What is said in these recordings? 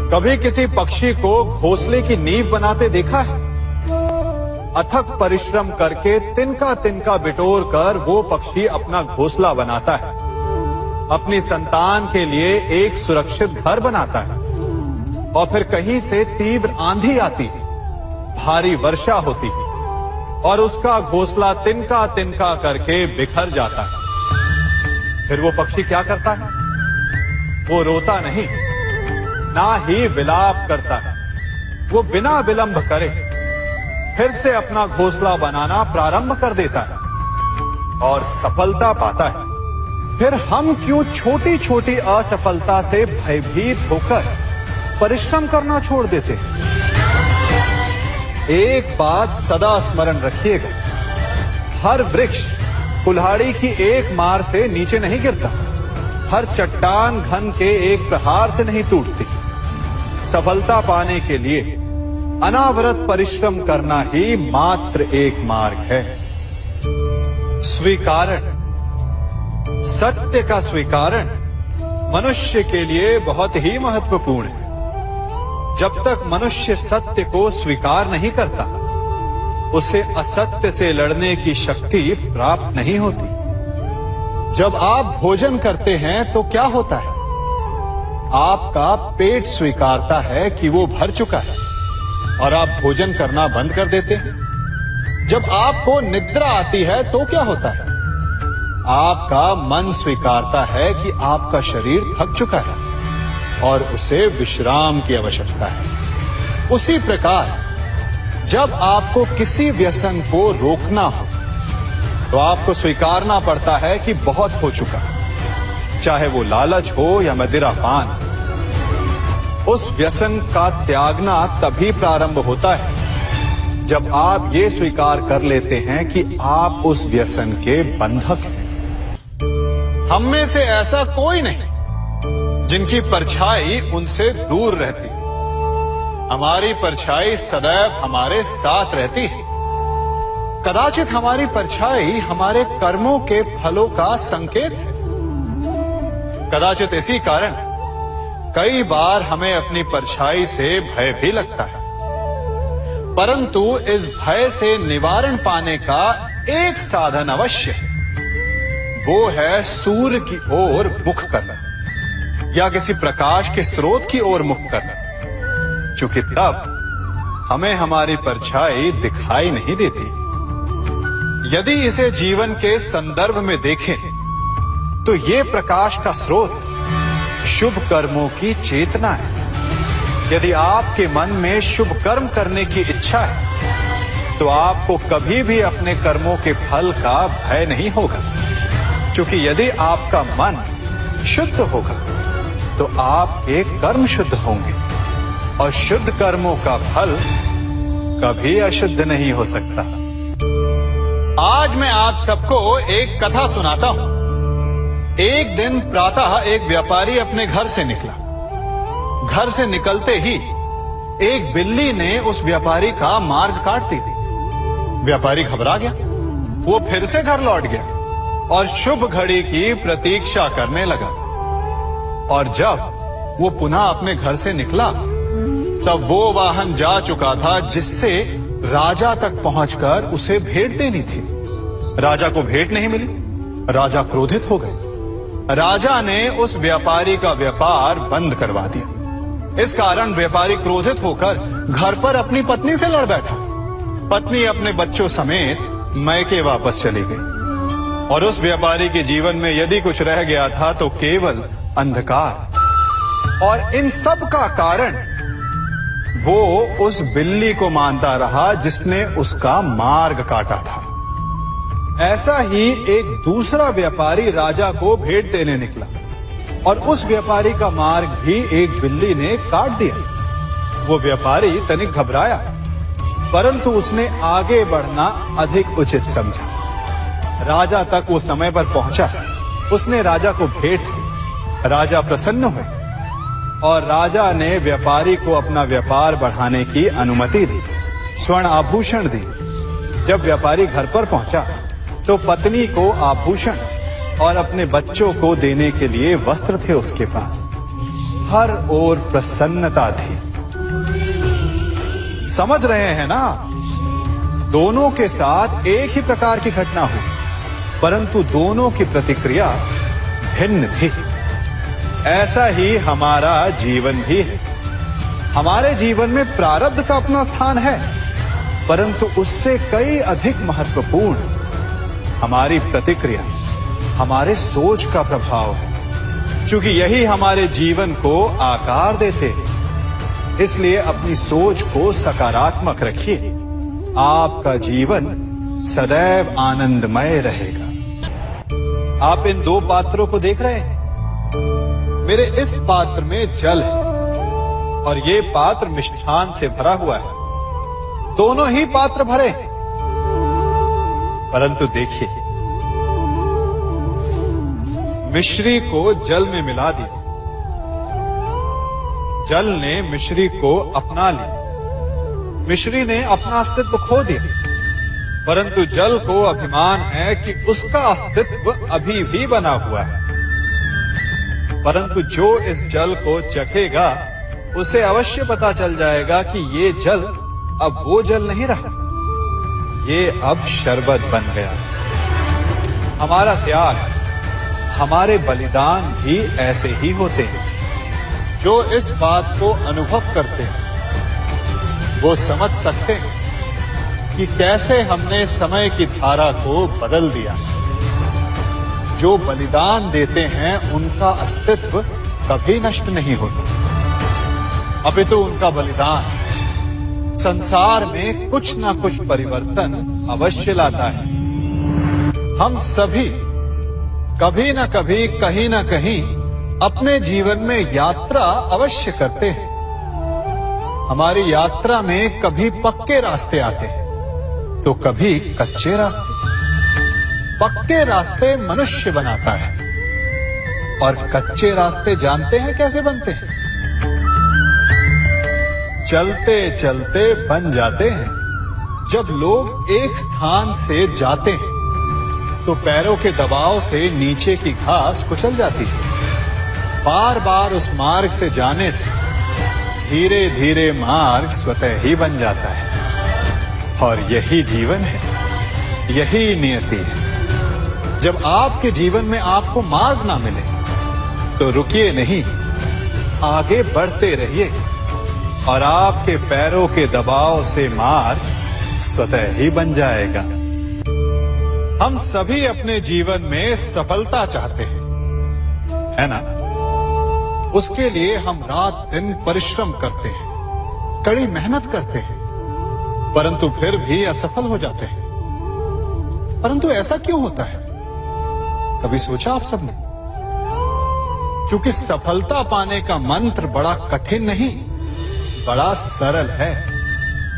कभी किसी पक्षी को घोंसले की नींव बनाते देखा है? अथक परिश्रम करके तिनका तिनका बिटोर कर वो पक्षी अपना घोंसला बनाता है, अपनी संतान के लिए एक सुरक्षित घर बनाता है। और फिर कहीं से तीव्र आंधी आती है, भारी वर्षा होती है और उसका घोंसला तिनका तिनका करके बिखर जाता है। फिर वो पक्षी क्या करता है? वो रोता नहीं, ना ही विलाप करता है। वो बिना विलंब करे फिर से अपना घोंसला बनाना प्रारंभ कर देता है और सफलता पाता है। फिर हम क्यों छोटी छोटी असफलता से भयभीत होकर परिश्रम करना छोड़ देते हैं? एक बात सदा स्मरण रखिएगा, हर वृक्ष कुल्हाड़ी की एक मार से नीचे नहीं गिरता, हर चट्टान घन के एक प्रहार से नहीं टूटती। सफलता पाने के लिए अनावरत परिश्रम करना ही मात्र एक मार्ग है। स्वीकारण, सत्य का स्वीकारण मनुष्य के लिए बहुत ही महत्वपूर्ण है। जब तक मनुष्य सत्य को स्वीकार नहीं करता, उसे असत्य से लड़ने की शक्ति प्राप्त नहीं होती। जब आप भोजन करते हैं तो क्या होता है? आपका पेट स्वीकारता है कि वो भर चुका है और आप भोजन करना बंद कर देते हैं। जब आपको निद्रा आती है तो क्या होता है? आपका मन स्वीकारता है कि आपका शरीर थक चुका है और उसे विश्राम की आवश्यकता है। उसी प्रकार जब आपको किसी व्यसन को रोकना हो तो आपको स्वीकारना पड़ता है कि बहुत हो चुका, चाहे वो लालच हो या मदिरापान। उस व्यसन का त्यागना तभी प्रारंभ होता है जब आप ये स्वीकार कर लेते हैं कि आप उस व्यसन के बंधक हैं। हम में से ऐसा कोई नहीं जिनकी परछाई उनसे दूर रहती। हमारी परछाई सदैव हमारे साथ रहती है। कदाचित हमारी परछाई हमारे कर्मों के फलों का संकेत है। कदाचित इसी कारण कई बार हमें अपनी परछाई से भय भी लगता है, परंतु इस भय से निवारण पाने का एक साधन अवश्य है। वो है सूर्य की ओर मुख करना या किसी प्रकाश के स्रोत की ओर मुख करना, क्योंकि तब हमें हमारी परछाई दिखाई नहीं देती। यदि इसे जीवन के संदर्भ में देखें तो ये प्रकाश का स्रोत शुभ कर्मों की चेतना है। यदि आपके मन में शुभ कर्म करने की इच्छा है तो आपको कभी भी अपने कर्मों के फल का भय नहीं होगा, क्योंकि यदि आपका मन शुद्ध होगा तो आपके कर्म शुद्ध होंगे और शुद्ध कर्मों का फल कभी अशुद्ध नहीं हो सकता। आज मैं आप सबको एक कथा सुनाता हूं। एक दिन प्रातः एक व्यापारी अपने घर से निकला। घर से निकलते ही एक बिल्ली ने उस व्यापारी का मार्ग काट दी। व्यापारी घबरा गया। वो फिर से घर लौट गया और शुभ घड़ी की प्रतीक्षा करने लगा। और जब वो पुनः अपने घर से निकला तब वो वाहन जा चुका था जिससे राजा तक पहुंचकर उसे भेंट देनी थी। राजा को भेंट नहीं मिली। राजा क्रोधित हो गए। राजा ने उस व्यापारी का व्यापार बंद करवा दिया। इस कारण व्यापारी क्रोधित होकर घर पर अपनी पत्नी से लड़ बैठा। पत्नी अपने बच्चों समेत मैके वापस चली गई और उस व्यापारी के जीवन में यदि कुछ रह गया था तो केवल अंधकार। और इन सब का कारण वो उस बिल्ली को मानता रहा जिसने उसका मार्ग काटा था। ऐसा ही एक दूसरा व्यापारी राजा को भेंट देने निकला और उस व्यापारी का मार्ग भी एक बिल्ली ने काट दिया। वो व्यापारी तनिक घबराया, परंतु उसने आगे बढ़ना अधिक उचित समझा। राजा तक वो समय पर पहुंचा। उसने राजा को भेंट दी। राजा प्रसन्न हुए और राजा ने व्यापारी को अपना व्यापार बढ़ाने की अनुमति दी, स्वर्ण आभूषण दी। जब व्यापारी घर पर पहुंचा तो पत्नी को आभूषण और अपने बच्चों को देने के लिए वस्त्र थे उसके पास। हर ओर प्रसन्नता थी। समझ रहे हैं ना, दोनों के साथ एक ही प्रकार की घटना हुई, परंतु दोनों की प्रतिक्रिया भिन्न थी। ऐसा ही हमारा जीवन भी है। हमारे जीवन में प्रारब्ध का अपना स्थान है, परंतु उससे कई अधिक महत्वपूर्ण हमारी प्रतिक्रिया, हमारे सोच का प्रभाव है। क्योंकि यही हमारे जीवन को आकार देते हैं। इसलिए अपनी सोच को सकारात्मक रखिए। आपका जीवन सदैव आनंदमय रहेगा। आप इन दो पात्रों को देख रहे हैं। मेरे इस पात्र में जल है और ये पात्र मिष्ठान से भरा हुआ है। दोनों ही पात्र भरे हैं, परंतु देखिए, मिश्री को जल में मिला दिया, जल ने मिश्री को अपना लिया, मिश्री ने अपना अस्तित्व खो दिया। परंतु जल को अभिमान है कि उसका अस्तित्व अभी भी बना हुआ है। परंतु जो इस जल को चखेगा उसे अवश्य पता चल जाएगा कि ये जल अब वो जल नहीं रहा, ये अब शरबत बन गया। हमारा त्याग, हमारे बलिदान भी ऐसे ही होते हैं। जो इस बात को अनुभव करते हैं वो समझ सकते हैं कि कैसे हमने समय की धारा को बदल दिया। जो बलिदान देते हैं उनका अस्तित्व कभी नष्ट नहीं होता, अपितु उनका बलिदान संसार में कुछ ना कुछ परिवर्तन अवश्य लाता है। हम सभी कभी ना कभी, कहीं ना कहीं अपने जीवन में यात्रा अवश्य करते हैं। हमारी यात्रा में कभी पक्के रास्ते आते हैं तो कभी कच्चे रास्ते। पक्के रास्ते मनुष्य बनाता है और कच्चे रास्ते जानते हैं कैसे बनते हैं? चलते चलते बन जाते हैं। जब लोग एक स्थान से जाते हैं तो पैरों के दबाव से नीचे की घास कुचल जाती है। बार बार उस मार्ग से जाने से धीरे धीरे मार्ग स्वतः ही बन जाता है। और यही जीवन है, यही नियति है। जब आपके जीवन में आपको मार्ग ना मिले तो रुकिए नहीं, आगे बढ़ते रहिए और आपके पैरों के दबाव से मार्ग स्वतः ही बन जाएगा। हम सभी अपने जीवन में सफलता चाहते हैं, है ना? उसके लिए हम रात दिन परिश्रम करते हैं, कड़ी मेहनत करते हैं, परंतु फिर भी असफल हो जाते हैं। परंतु ऐसा क्यों होता है? कभी सोचा आप सबने? क्योंकि सफलता पाने का मंत्र बड़ा कठिन नहीं, बड़ा सरल है।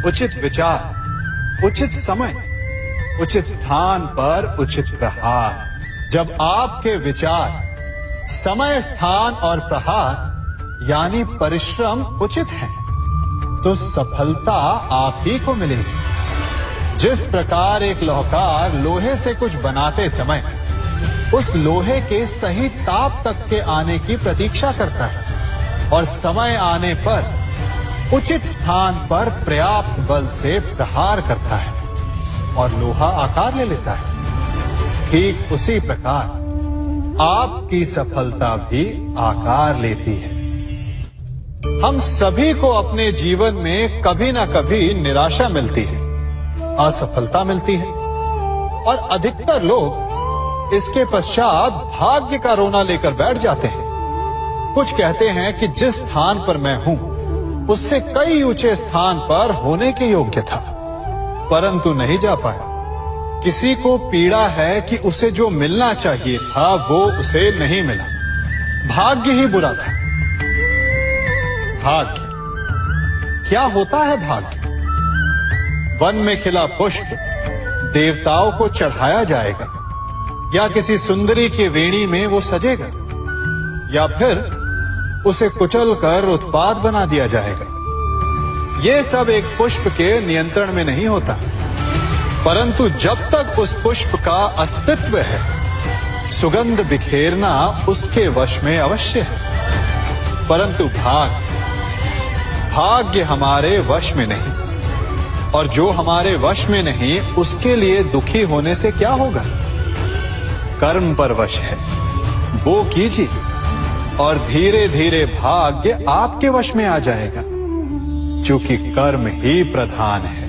उचित विचार, उचित समय, उचित स्थान पर उचित प्रहार। जब आपके विचार, समय, स्थान और प्रहार यानी परिश्रम उचित है तो सफलता आप ही को मिलेगी। जिस प्रकार एक लोहार लोहे से कुछ बनाते समय उस लोहे के सही ताप तक के आने की प्रतीक्षा करता है और समय आने पर उचित स्थान पर पर्याप्त बल से प्रहार करता है और लोहा आकार ले लेता है, ठीक उसी प्रकार आपकी सफलता भी आकार लेती है। हम सभी को अपने जीवन में कभी ना कभी निराशा मिलती है, असफलता मिलती है और अधिकतर लोग इसके पश्चात भाग्य का रोना लेकर बैठ जाते हैं। कुछ कहते हैं कि जिस स्थान पर मैं हूं उससे कई ऊंचे स्थान पर होने के योग्य था, परंतु नहीं जा पाया। किसी को पीड़ा है कि उसे जो मिलना चाहिए था वो उसे नहीं मिला, भाग्य ही बुरा था। भाग्य क्या होता है? भाग्य वन में खिला पुष्प देवताओं को चढ़ाया जाएगा, या किसी सुंदरी की वेणी में वो सजेगा, या फिर उसे कुचलकर उत्पाद बना दिया जाएगा। ये सब एक पुष्प के नियंत्रण में नहीं होता, परंतु जब तक उस पुष्प का अस्तित्व है सुगंध बिखेरना उसके वश में अवश्य है। परंतु भाग्य हमारे वश में नहीं, और जो हमारे वश में नहीं उसके लिए दुखी होने से क्या होगा। कर्म पर वश है, वो कीजिए और धीरे धीरे भाग्य आपके वश में आ जाएगा, क्योंकि कर्म ही प्रधान है।